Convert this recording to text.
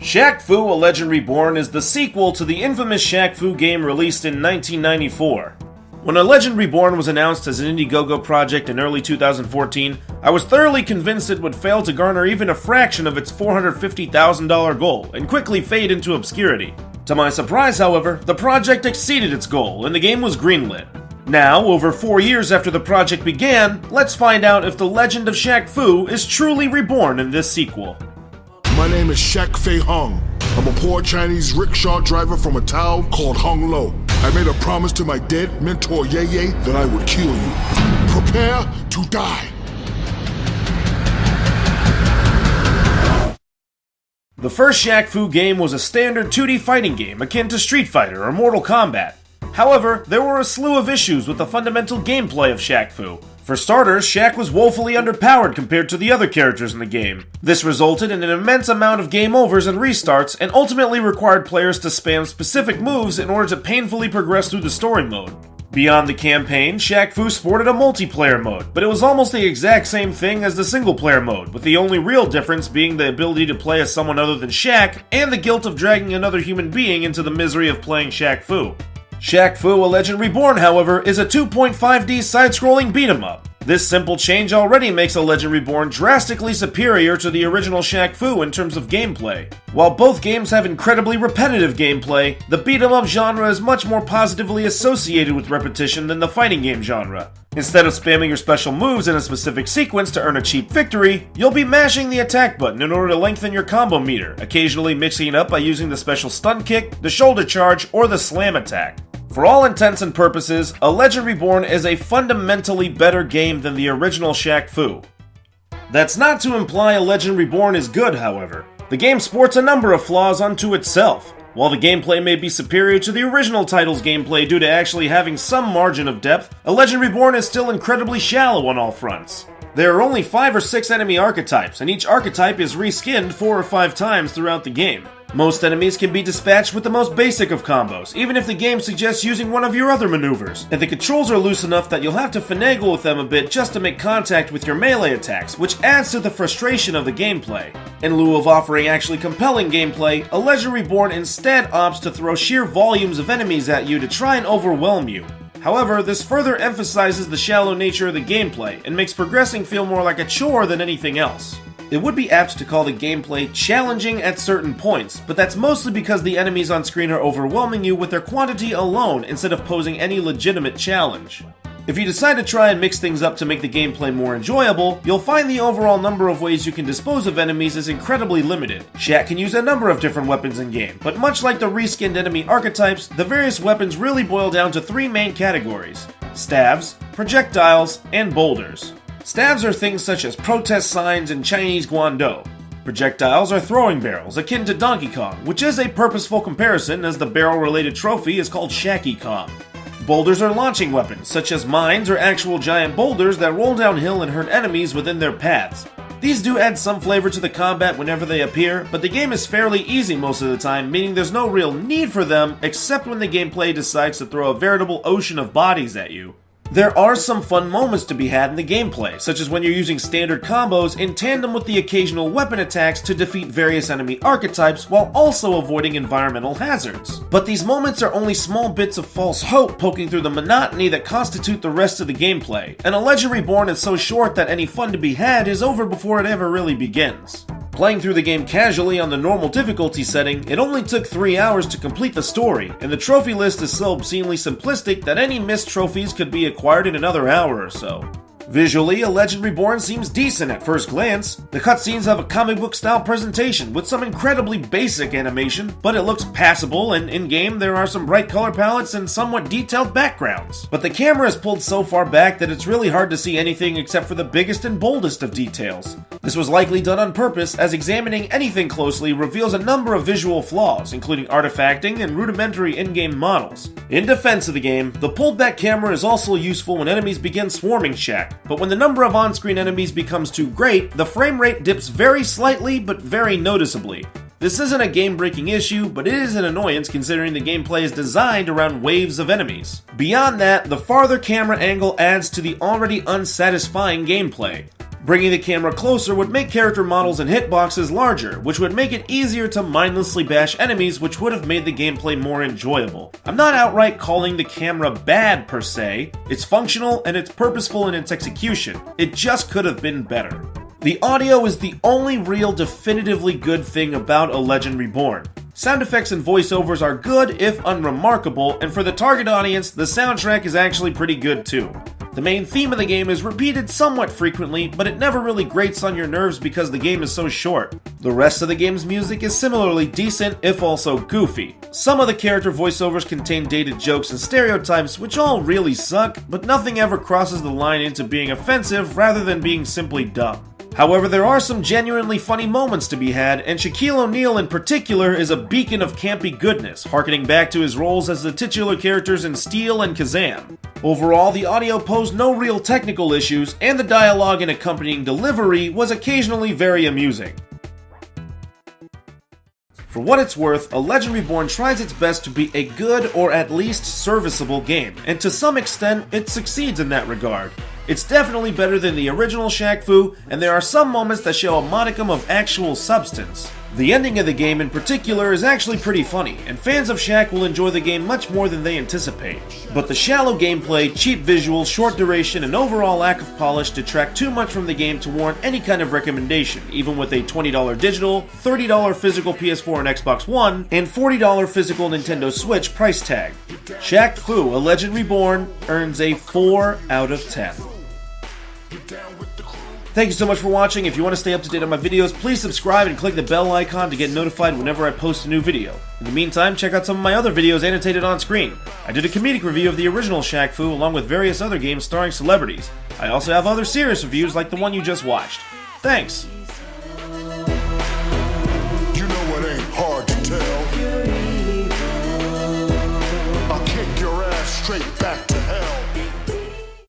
Shaq Fu: A Legend Reborn is the sequel to the infamous Shaq Fu game released in 1994. When A Legend Reborn was announced as an Indiegogo project in early 2014, I was thoroughly convinced it would fail to garner even a fraction of its $450,000 goal and quickly fade into obscurity. To my surprise, however, the project exceeded its goal and the game was greenlit. Now, over 4 years after the project began, let's find out if the legend of Shaq Fu is truly reborn in this sequel. My name is Shaq Fei Hung. I'm a poor Chinese rickshaw driver from a town called Hung Lo. I made a promise to my dead mentor Ye Ye that I would kill you. Prepare to die. The first Shaq Fu game was a standard 2D fighting game akin to Street Fighter or Mortal Kombat. However, there were a slew of issues with the fundamental gameplay of Shaq Fu. For starters, Shaq was woefully underpowered compared to the other characters in the game. This resulted in an immense amount of game overs and restarts, and ultimately required players to spam specific moves in order to painfully progress through the story mode. Beyond the campaign, Shaq Fu sported a multiplayer mode, but it was almost the exact same thing as the single-player mode, with the only real difference being the ability to play as someone other than Shaq, and the guilt of dragging another human being into the misery of playing Shaq Fu. Shaq Fu: A Legend Reborn, however, is a 2.5D side-scrolling beat-em-up. This simple change already makes A Legend Reborn drastically superior to the original Shaq Fu in terms of gameplay. While both games have incredibly repetitive gameplay, the beat-em-up genre is much more positively associated with repetition than the fighting game genre. Instead of spamming your special moves in a specific sequence to earn a cheap victory, you'll be mashing the attack button in order to lengthen your combo meter, occasionally mixing it up by using the special stun kick, the shoulder charge, or the slam attack. For all intents and purposes, A Legend Reborn is a fundamentally better game than the original Shaq Fu. That's not to imply A Legend Reborn is good, however. The game sports a number of flaws unto itself. While the gameplay may be superior to the original title's gameplay due to actually having some margin of depth, A Legend Reborn is still incredibly shallow on all fronts. There are only 5 or 6 enemy archetypes, and each archetype is reskinned 4 or 5 times throughout the game. Most enemies can be dispatched with the most basic of combos, even if the game suggests using one of your other maneuvers, and the controls are loose enough that you'll have to finagle with them a bit just to make contact with your melee attacks, which adds to the frustration of the gameplay. In lieu of offering actually compelling gameplay, A Legend Reborn instead opts to throw sheer volumes of enemies at you to try and overwhelm you. However, this further emphasizes the shallow nature of the gameplay, and makes progressing feel more like a chore than anything else. It would be apt to call the gameplay challenging at certain points, but that's mostly because the enemies on screen are overwhelming you with their quantity alone instead of posing any legitimate challenge. If you decide to try and mix things up to make the gameplay more enjoyable, you'll find the overall number of ways you can dispose of enemies is incredibly limited. Shaq can use a number of different weapons in-game, but much like the reskinned enemy archetypes, the various weapons really boil down to 3 main categories: staves, projectiles, and boulders. Staves are things such as protest signs and Chinese guando. Projectiles are throwing barrels, akin to Donkey Kong, which is a purposeful comparison as the barrel-related trophy is called Shacky Kong. Boulders are launching weapons, such as mines or actual giant boulders that roll downhill and hurt enemies within their paths. These do add some flavor to the combat whenever they appear, but the game is fairly easy most of the time, meaning there's no real need for them, except when the gameplay decides to throw a veritable ocean of bodies at you. There are some fun moments to be had in the gameplay, such as when you're using standard combos in tandem with the occasional weapon attacks to defeat various enemy archetypes while also avoiding environmental hazards. But these moments are only small bits of false hope poking through the monotony that constitute the rest of the gameplay, and A Legend Reborn is so short that any fun to be had is over before it ever really begins. Playing through the game casually on the normal difficulty setting, it only took 3 hours to complete the story, and the trophy list is so obscenely simplistic that any missed trophies could be acquired in another hour or so. Visually, A Legend Reborn seems decent at first glance. The cutscenes have a comic book style presentation with some incredibly basic animation, but it looks passable, and in-game there are some bright color palettes and somewhat detailed backgrounds. But the camera is pulled so far back that it's really hard to see anything except for the biggest and boldest of details. This was likely done on purpose, as examining anything closely reveals a number of visual flaws, including artifacting and rudimentary in-game models. In defense of the game, the pulled back camera is also useful when enemies begin swarming Shaq, but when the number of on-screen enemies becomes too great, the frame rate dips very slightly but very noticeably. This isn't a game-breaking issue, but it is an annoyance considering the gameplay is designed around waves of enemies. Beyond that, the farther camera angle adds to the already unsatisfying gameplay. Bringing the camera closer would make character models and hitboxes larger, which would make it easier to mindlessly bash enemies, which would have made the gameplay more enjoyable. I'm not outright calling the camera bad per se, it's functional and it's purposeful in its execution. It just could have been better. The audio is the only real definitively good thing about A Legend Reborn. Sound effects and voiceovers are good if unremarkable, and for the target audience, the soundtrack is actually pretty good too. The main theme of the game is repeated somewhat frequently, but it never really grates on your nerves because the game is so short. The rest of the game's music is similarly decent, if also goofy. Some of the character voiceovers contain dated jokes and stereotypes, which all really suck, but nothing ever crosses the line into being offensive rather than being simply dumb. However, there are some genuinely funny moments to be had, and Shaquille O'Neal in particular is a beacon of campy goodness, harkening back to his roles as the titular characters in Steel and Kazam. Overall, the audio posed no real technical issues, and the dialogue and accompanying delivery was occasionally very amusing. For what it's worth, A Legend Reborn tries its best to be a good or at least serviceable game, and to some extent, it succeeds in that regard. It's definitely better than the original Shaq Fu, and there are some moments that show a modicum of actual substance. The ending of the game in particular is actually pretty funny, and fans of Shaq will enjoy the game much more than they anticipate. But the shallow gameplay, cheap visuals, short duration, and overall lack of polish detract too much from the game to warrant any kind of recommendation, even with a $20 digital, $30 physical PS4 and Xbox One, and $40 physical Nintendo Switch price tag. Shaq Fu: A Legend Reborn earns a 4 out of 10. Thank you so much for watching. If you want to stay up to date on my videos, please subscribe and click the bell icon to get notified whenever I post a new video. In the meantime, check out some of my other videos annotated on screen. I did a comedic review of the original Shaq Fu along with various other games starring celebrities. I also have other serious reviews like the one you just watched. Thanks!